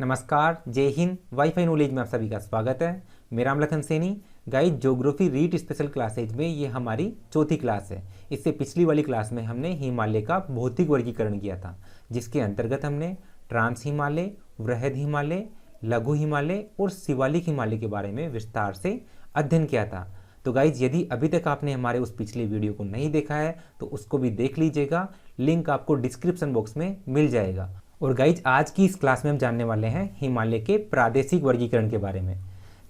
नमस्कार, जय Hind. Wifi knowledge में आप सभी का स्वागत है। मेरा नाम Lakhan Saini. Guys, geography REET special classes में ये हमारी चौथी क्लास है। इससे पिछली वाली क्लास में हमने हिमालय का भौतिक वर्गीकरण किया था, जिसके अंतर्गत हमने ट्रांस हिमालय, वृहद हिमालय, लघु हिमालय और शिवालिक हिमालय के बारे में विस्तार से अध्ययन किया था। तो गाइज, यदि अभी तक आपने हमारे उस पिछले वीडियो को नहीं देखा है तो उसको भी देख लीजिएगा। लिंक आपको डिस्क्रिप्शन बॉक्स में मिल जाएगा। और गाइज, आज की इस क्लास में हम जानने वाले हैं हिमालय के प्रादेशिक वर्गीकरण के बारे में।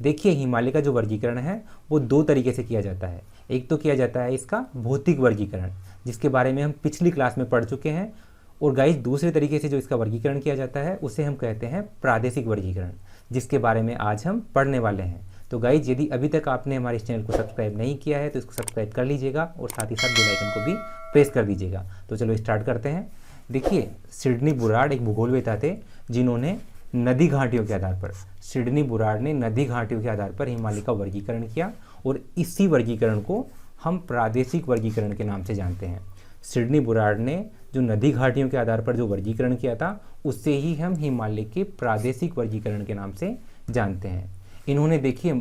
देखिए, हिमालय का जो वर्गीकरण है वो दो तरीके से किया जाता है। एक तो किया जाता है इसका भौतिक वर्गीकरण, जिसके बारे में हम पिछली क्लास में पढ़ चुके हैं। और गाइज, दूसरे तरीके से जो इसका वर्गीकरण किया जाता है उसे हम कहते हैं प्रादेशिक वर्गीकरण, जिसके बारे में आज हम पढ़ने वाले हैं। तो गाइज, यदि अभी तक आपने हमारे इस चैनल को सब्सक्राइब नहीं किया है तो इसको सब्सक्राइब कर लीजिएगा और साथ ही साथ बेल आइकन को भी प्रेस कर दीजिएगा। तो चलो स्टार्ट करते हैं। देखिए, सिडनी बुराड़ एक भूगोलवेत्ता थे जिन्होंने नदी घाटियों के आधार पर हिमालय का वर्गीकरण किया, और इसी वर्गीकरण को हम प्रादेशिक वर्गीकरण के नाम से जानते हैं। सिडनी बुराड़ ने जो नदी घाटियों के आधार पर जो वर्गीकरण किया था उससे ही हम हिमालय के प्रादेशिक वर्गीकरण के नाम से जानते हैं। इन्होंने देखिए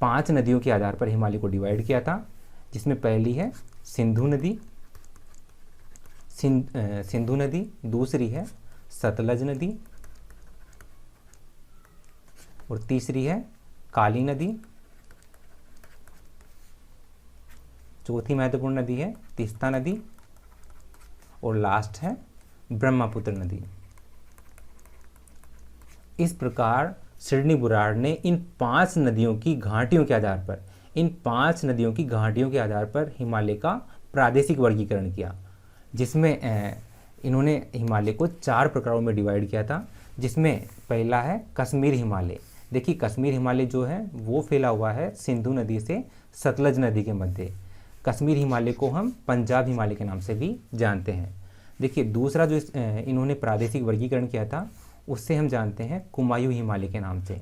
5 नदियों के आधार पर हिमालय को डिवाइड किया था, जिसमें पहली है सिंधु नदी, दूसरी है सतलज नदी और तीसरी है काली नदी, चौथी महत्वपूर्ण नदी है तीस्ता नदी और लास्ट है ब्रह्मपुत्र नदी। इस प्रकार सिडनी बुराड़ ने इन 5 नदियों की घाटियों के आधार पर हिमालय का प्रादेशिक वर्गीकरण किया, जिसमें इन्होंने हिमालय को 4 प्रकारों में डिवाइड किया था। जिसमें पहला है कश्मीर हिमालय। देखिए, कश्मीर हिमालय जो है वो फैला हुआ है सिंधु नदी से सतलज नदी के मध्य। कश्मीर हिमालय को हम पंजाब हिमालय के नाम से भी जानते हैं। देखिए, दूसरा जो इन्होंने प्रादेशिक वर्गीकरण किया था उससे हम जानते हैं कुमायूं हिमालय के नाम से।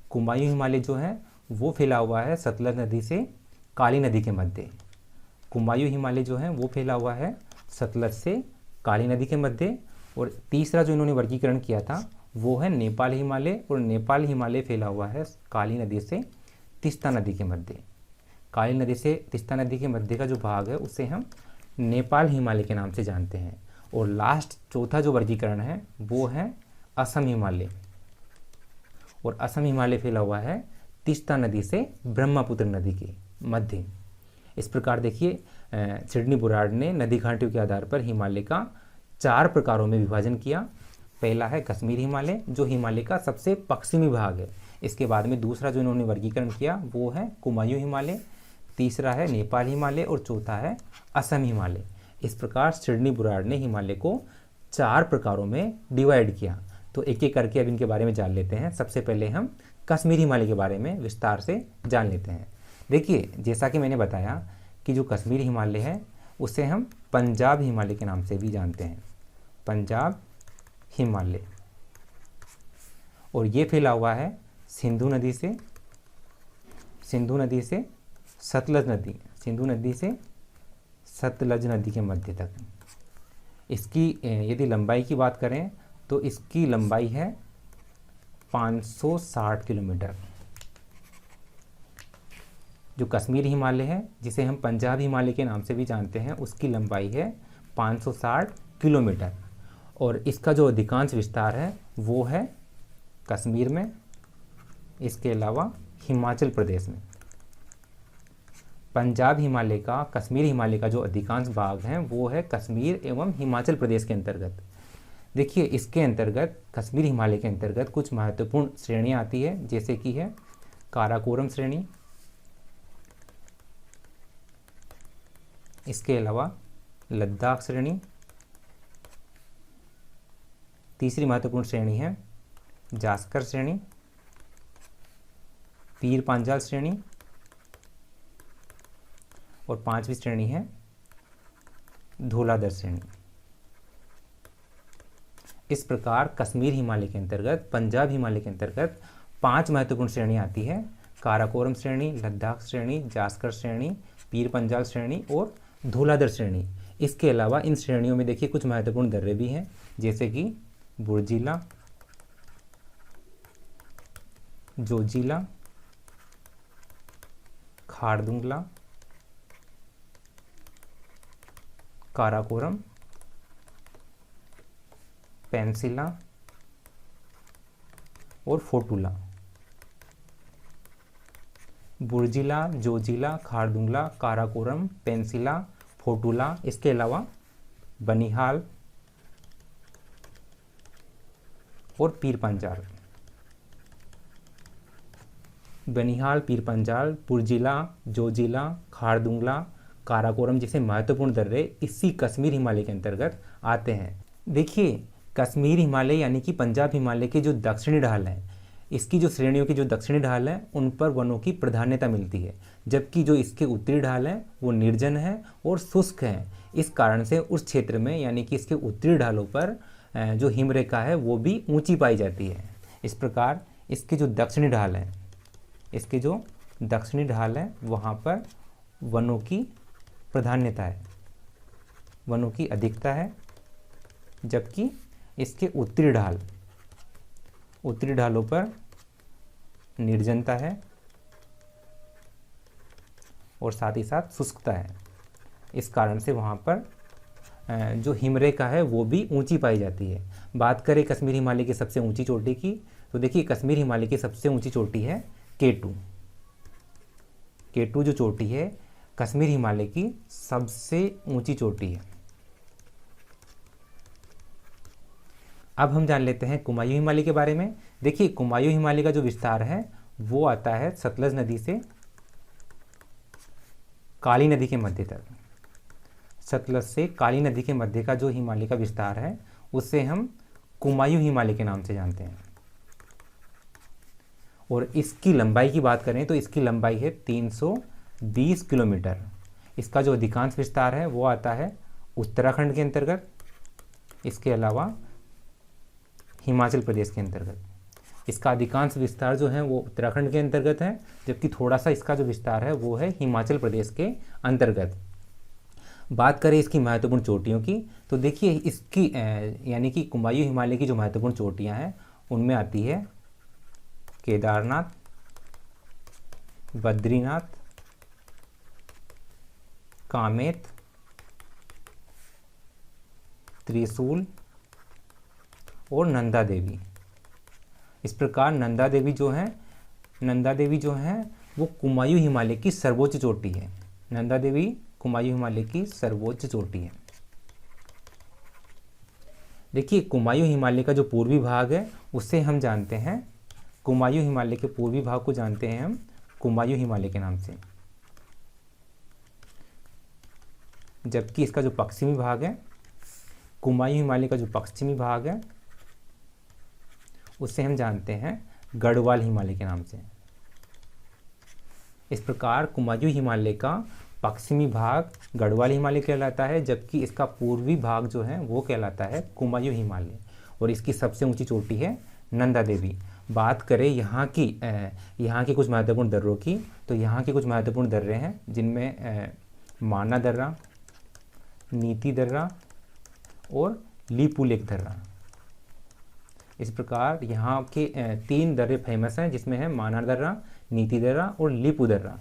कुमायूं हिमालय जो है वो फैला हुआ है सतलज नदी से काली नदी के मध्य। कुमायूं हिमालय जो है वो फैला हुआ है सतलज से काली नदी के मध्य। और तीसरा जो इन्होंने वर्गीकरण किया था वो है नेपाल हिमालय, और नेपाल हिमालय फैला हुआ है काली नदी से तीस्ता नदी के मध्य। काली नदी से तीस्ता नदी के मध्य का जो भाग है उसे हम नेपाल हिमालय के नाम से जानते हैं। और लास्ट चौथा जो वर्गीकरण है वो है असम हिमालय, और असम हिमालय फैला हुआ है तीस्ता नदी से ब्रह्मपुत्र नदी के मध्य। इस प्रकार देखिए, सिडनी बुराड़ ने नदी घाटियों के आधार पर हिमालय का 4 प्रकारों में विभाजन किया। पहला है कश्मीर हिमालय, जो हिमालय का सबसे पश्चिमी भाग है। इसके बाद में दूसरा जो इन्होंने वर्गीकरण किया वो है कुमायूं हिमालय, तीसरा है नेपाल हिमालय और चौथा है असम हिमालय। इस प्रकार सिडनी बुराड़ ने हिमालय को 4 प्रकारों में डिवाइड किया। तो एक एक करके अब इनके बारे में जान लेते हैं। सबसे पहले हम कश्मीर हिमालय के बारे में विस्तार से जान लेते हैं। देखिए, जैसा कि मैंने बताया कि जो कश्मीर हिमालय है उसे हम पंजाब हिमालय के नाम से भी जानते हैं, पंजाब हिमालय। और ये फैला हुआ है सिंधु नदी से सतलज नदी के मध्य तक। इसकी यदि लंबाई की बात करें तो इसकी लंबाई है 560 किलोमीटर। जो कश्मीर हिमालय है, जिसे हम पंजाब हिमालय के नाम से भी जानते हैं, उसकी लंबाई है 560 किलोमीटर। और इसका जो अधिकांश विस्तार है वो है कश्मीर में, इसके अलावा हिमाचल प्रदेश में। पंजाब हिमालय का, कश्मीर हिमालय का जो अधिकांश भाग है वो है कश्मीर एवं हिमाचल प्रदेश के अंतर्गत। देखिए, इसके अंतर्गत, कश्मीर हिमालय के अंतर्गत कुछ महत्वपूर्ण श्रेणियाँ आती है, जैसे कि है काराकोरम श्रेणी, इसके अलावा लद्दाख श्रेणी, तीसरी महत्वपूर्ण श्रेणी है जास्कर श्रेणी, पीर पांजाल श्रेणी, और 5वीं श्रेणी है धौलाधर श्रेणी। इस प्रकार कश्मीर हिमालय के अंतर्गत, पंजाब हिमालय के अंतर्गत 5 महत्वपूर्ण श्रेणियाँ आती है: काराकोरम श्रेणी, लद्दाख श्रेणी, जास्कर श्रेणी, पीर पंजाल श्रेणी और धौलाधर श्रेणी। इसके अलावा इन श्रेणियों में देखिए कुछ महत्वपूर्ण दर्रे भी हैं, जैसे कि बुर्जिला, जोजिला, खारदुंगला, काराकोरम, पेंसिला और फोटुला। बुर्जिला, जोजिला, खारदुंगला, काराकोरम, पेंसिला, फोटुला, इसके अलावा बनिहाल और पीर पंजाल। बनिहाल, पीर पंजाल, बुर्जिला, जोजिला, खारदुंगला, काराकोरम जैसे महत्वपूर्ण दर्रे इसी कश्मीर हिमालय के अंतर्गत आते हैं। देखिए, कश्मीर हिमालय यानी कि पंजाब हिमालय के जो दक्षिणी ढाल है, इसकी जो श्रेणियों की जो दक्षिणी ढाल है उन पर वनों की प्राधान्यता मिलती है, जबकि जो इसके उत्तरी ढाल है वो निर्जन है और शुष्क है। इस कारण से उस क्षेत्र में यानी कि इसके उत्तरी ढालों पर जो हिमरेखा है वो भी ऊंची पाई जाती है। इस प्रकार इसके जो दक्षिणी ढाल है, इसके जो दक्षिणी ढाल है वहाँ पर वनों की प्राधान्यता है, वनों की अधिकता है, जबकि इसके उत्तरी ढालों पर निर्जनता है और साथ ही साथ शुष्कता है। इस कारण से वहाँ पर जो हिमरेखा है वो भी ऊंची पाई जाती है। बात करें कश्मीर हिमालय की सबसे ऊंची चोटी की, तो देखिए कश्मीर हिमालय की सबसे ऊंची चोटी है K2। K2 जो चोटी है कश्मीर हिमालय की सबसे ऊंची चोटी है। अब हम जान लेते हैं कुमायूं हिमालय के बारे में। देखिए, कुमायूं हिमालय का जो विस्तार है वो आता है सतलज नदी से काली नदी के मध्य तक। सतलज से काली नदी के मध्य का जो हिमालय का विस्तार है उसे हम कुमायूं हिमालय के नाम से जानते हैं। और इसकी लंबाई की बात करें तो इसकी लंबाई है 320 किलोमीटर। इसका जो अधिकांश विस्तार है वो आता है उत्तराखंड के अंतर्गत, इसके अलावा हिमाचल प्रदेश के अंतर्गत। इसका अधिकांश विस्तार जो है वो उत्तराखंड के अंतर्गत है, जबकि थोड़ा सा इसका जो विस्तार है वो है हिमाचल प्रदेश के अंतर्गत। बात करें इसकी महत्वपूर्ण चोटियों की, तो देखिए इसकी यानी कि कुमायूं हिमालय की जो महत्वपूर्ण चोटियां हैं उनमें आती है केदारनाथ, बद्रीनाथ, कामेत, त्रिशूल और नंदा देवी। इस प्रकार नंदा देवी जो है वो कुमायूं हिमालय की सर्वोच्च चोटी है। नंदा देवी कुमायूं हिमालय की सर्वोच्च चोटी है। देखिए, कुमायूं हिमालय का जो पूर्वी भाग है उसे हम जानते हैं, कुमायूं हिमालय के पूर्वी भाग को जानते हैं हम कुमायूं हिमालय के नाम से, जबकि इसका जो पश्चिमी भाग है, कुमायूं हिमालय का जो पश्चिमी भाग है उसे हम जानते हैं गढ़वाल हिमालय के नाम से। इस प्रकार कुमायूं हिमालय का पश्चिमी भाग गढ़वाल हिमालय कहलाता है, जबकि इसका पूर्वी भाग जो है वो कहलाता है कुमायूं हिमालय। और इसकी सबसे ऊंची चोटी है नंदा देवी। बात करें यहाँ की कुछ महत्वपूर्ण दर्रों की, तो यहाँ के कुछ महत्वपूर्ण दर्रे हैं जिनमें माना दर्रा, नीति दर्रा और लीपुलेख दर्रा। इस प्रकार यहाँ के 3 दर्रे फेमस हैं, जिसमें है माना दर्रा, नीति दर्रा और लीपू दर्रा।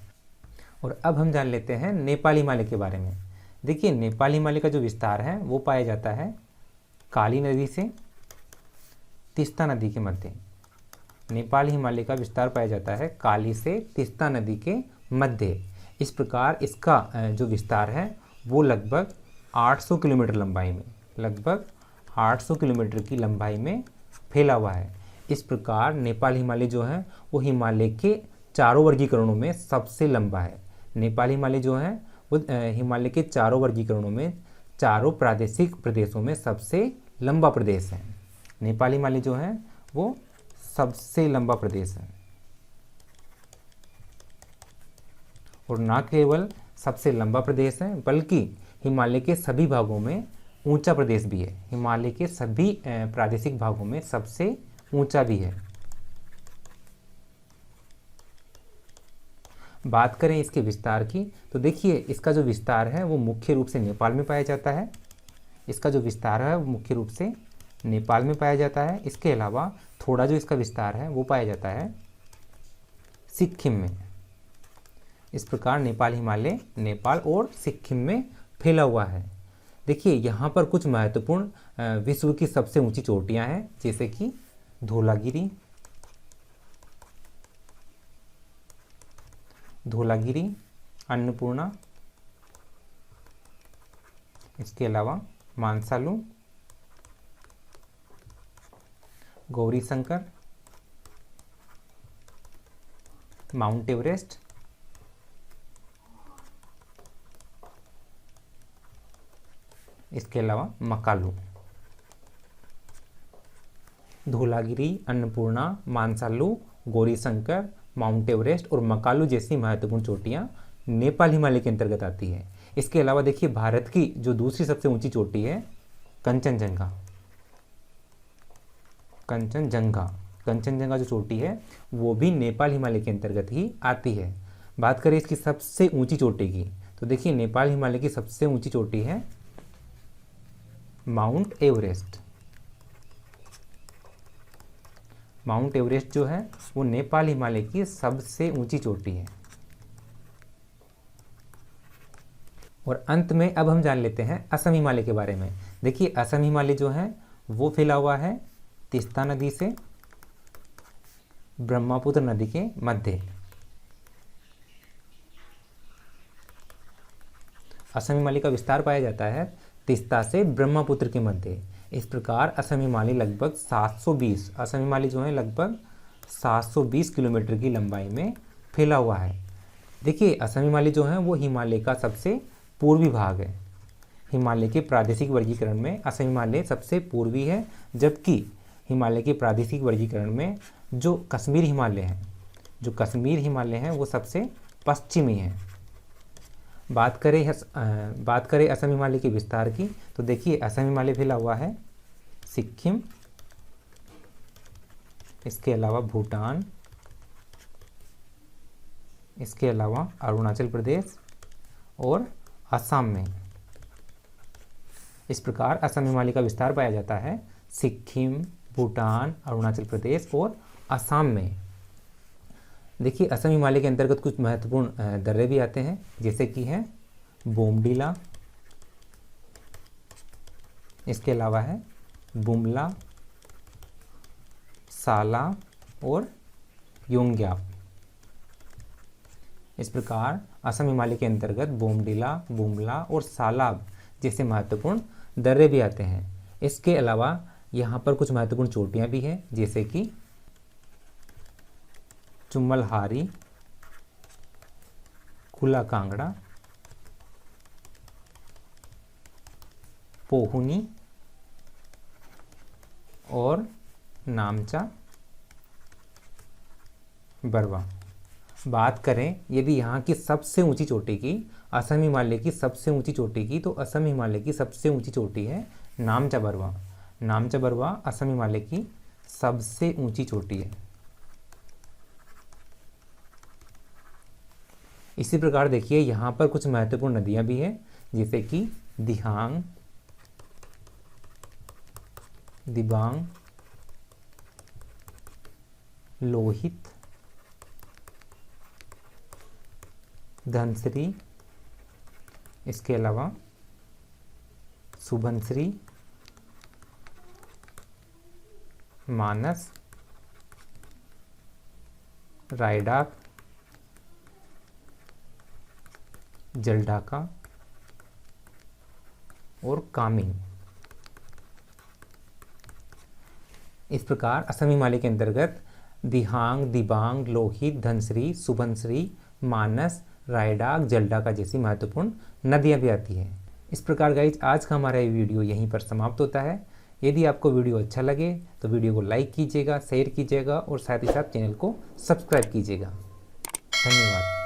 और अब हम जान लेते हैं नेपाल हिमालय के बारे में। देखिए, नेपाल हिमालय का जो विस्तार है वो पाया जाता है काली नदी से तीस्ता नदी के मध्य। नेपाल हिमालय का विस्तार पाया जाता है काली से तीस्ता नदी के मध्य। इस प्रकार इसका जो विस्तार है वो लगभग 800 किलोमीटर लंबाई में, लगभग 800 किलोमीटर की लंबाई में फैला हुआ है। इस प्रकार नेपाल हिमालय जो है वो हिमालय के चारों वर्गीकरणों में सबसे लंबा है। नेपाल हिमालय जो है वो हिमालय के चारों वर्गीकरणों में, चारों प्रादेशिक प्रदेशों में सबसे लंबा प्रदेश है। नेपाल हिमालय जो है वो सबसे लंबा प्रदेश है। और ना केवल सबसे लंबा प्रदेश है बल्कि हिमालय के सभी भागों में ऊंचा प्रदेश भी है। हिमालय के सभी प्रादेशिक भागों में सबसे ऊंचा भी है। बात करें इसके विस्तार की, तो देखिए इसका जो विस्तार है वो मुख्य रूप से नेपाल में पाया जाता है। इसका जो विस्तार है वो मुख्य रूप से नेपाल में पाया जाता है। इसके अलावा थोड़ा जो इसका विस्तार है वो पाया जाता है सिक्किम में। इस प्रकार नेपाल हिमालय नेपाल और सिक्किम में फैला हुआ है। देखिए यहाँ पर कुछ महत्वपूर्ण विश्व की सबसे ऊंची चोटियाँ हैं, जैसे कि धौलागिरी, अन्नपूर्णा, इसके अलावा मानसालू, गौरी शंकर, माउंट एवरेस्ट, इसके अलावा मकालू। धौलागिरी, अन्नपूर्णा, मानसालू, गौरीशंकर, माउंट एवरेस्ट और मकालू जैसी महत्वपूर्ण चोटियां नेपाल हिमालय के अंतर्गत आती है। इसके अलावा देखिए भारत की जो दूसरी सबसे ऊंची चोटी है कंचनजंगा जो चोटी है वो भी नेपाल हिमालय के अंतर्गत ही आती है। बात करें इसकी सबसे ऊंची चोटी की, तो देखिए नेपाल हिमालय की सबसे ऊंची चोटी है माउंट एवरेस्ट। माउंट एवरेस्ट जो है वो नेपाल हिमालय की सबसे ऊंची चोटी है। और अंत में अब हम जान लेते हैं असम हिमालय के बारे में। देखिए असम हिमालय जो है वो फैला हुआ है तीस्ता नदी से ब्रह्मपुत्र नदी के मध्य। असम हिमालय का विस्तार पाया जाता है तीस्ता से ब्रह्मपुत्र के मध्य। इस प्रकार असम हिमालय लगभग 720 असम हिमालय जो है लगभग 720 किलोमीटर की लंबाई में फैला हुआ है। देखिए असम हिमालय जो है वो हिमालय का सबसे पूर्वी भाग है। हिमालय के प्रादेशिक वर्गीकरण में असम हिमालय सबसे पूर्वी है, जबकि हिमालय के प्रादेशिक वर्गीकरण में जो कश्मीर हिमालय है वो सबसे पश्चिमी है। बात करें असम हिमालय के विस्तार की, तो देखिए असम हिमालय फैला हुआ है सिक्किम, इसके अलावा भूटान, इसके अलावा अरुणाचल प्रदेश और असम में। इस प्रकार असम हिमालय का विस्तार पाया जाता है सिक्किम, भूटान, अरुणाचल प्रदेश और असम में। देखिए असम हिमालय के अंतर्गत कुछ महत्वपूर्ण दर्रे भी आते हैं, जैसे कि है बोमडिला, इसके अलावा है बुमला, साला और योंग्याप। इस प्रकार असम हिमालय के अंतर्गत बोमडिला, बुमला और सालाब जैसे महत्वपूर्ण दर्रे भी आते हैं। इसके अलावा यहाँ पर कुछ महत्वपूर्ण चोटियाँ भी हैं, जैसे कि चुम्मलहारी, खुला कांगड़ा, पोहुनी और नामचा बरवा। बात करें यदि यहाँ की सबसे ऊंची चोटी की, असम हिमालय की सबसे ऊंची चोटी की, तो असम हिमालय की सबसे ऊंची चोटी है नामचा बरवा। नामचा बरवा असम हिमालय की सबसे ऊंची चोटी है। इसी प्रकार देखिए यहाँ पर कुछ महत्वपूर्ण नदियाँ भी हैं, जैसे कि दिहांग, दिबांग, लोहित, धनश्री, इसके अलावा सुबनश्री, मानस, रायडाक, जलढाका और कामिंग। इस प्रकार असम हिमालय के अंतर्गत दिहांग, दिबांग, लोहित, धनश्री, सुबनश्री, मानस, रायडाक, जलढाका जैसी महत्वपूर्ण नदियां भी आती हैं। इस प्रकार गाइज आज का हमारा ये वीडियो यहीं पर समाप्त होता है। यदि आपको वीडियो अच्छा लगे तो वीडियो को लाइक कीजिएगा, शेयर कीजिएगा और साथ ही साथ चैनल को सब्सक्राइब कीजिएगा। धन्यवाद।